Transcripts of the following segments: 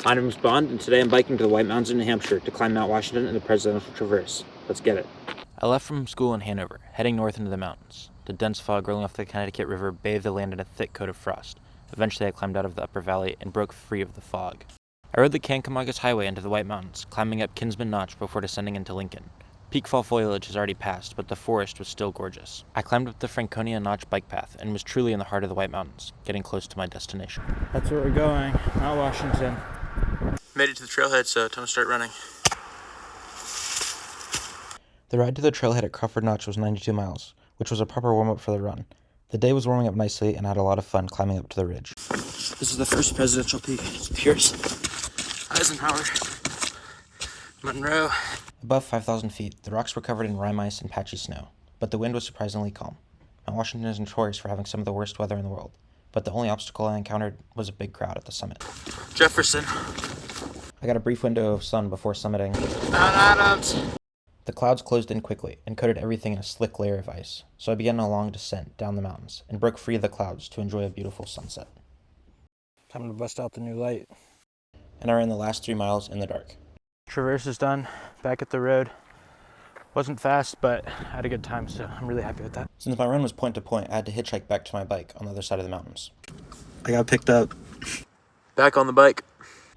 My name is Bond, and today I'm biking to the White Mountains in New Hampshire to climb Mount Washington and the Presidential Traverse. Let's get it. I left from school in Hanover, heading north into the mountains. The dense fog rolling off the Connecticut River bathed the land in a thick coat of frost. Eventually I climbed out of the upper valley and broke free of the fog. I rode the Kankomagus Highway into the White Mountains, climbing up Kinsman Notch before descending into Lincoln. Peak fall foliage has already passed, but the forest was still gorgeous. I climbed up the Franconia Notch bike path and was truly in the heart of the White Mountains, getting close to my destination. That's where we're going, Mount Washington. Made it to the trailhead, so time to start running. The ride to the trailhead at Crawford Notch was 92 miles, which was a proper warm-up for the run. The day was warming up nicely, and I had a lot of fun climbing up to the ridge. This is the first presidential peak. It's Pierce, Eisenhower, Monroe. Above 5,000 feet, the rocks were covered in rime ice and patchy snow, but the wind was surprisingly calm. Mount Washington is notorious for having some of the worst weather in the world, but the only obstacle I encountered was a big crowd at the summit. Jefferson. I got a brief window of sun before summiting Mount Adams. The clouds closed in quickly and coated everything in a slick layer of ice, so I began a long descent down the mountains and broke free of the clouds to enjoy a beautiful sunset. Time to bust out the new light. And I ran the last 3 miles in the dark. Traverse is done, back at the road. Wasn't fast, but I had a good time, so I'm really happy with that. Since my run was point to point, I had to hitchhike back to my bike on the other side of the mountains. I got picked up. Back on the bike.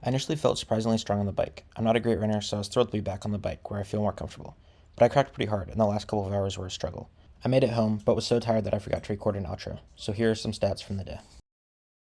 I initially felt surprisingly strong on the bike. I'm not a great runner, so I was thrilled to be back on the bike where I feel more comfortable. But I cracked pretty hard, and the last couple of hours were a struggle. I made it home, but was so tired that I forgot to record an outro, so here are some stats from the day.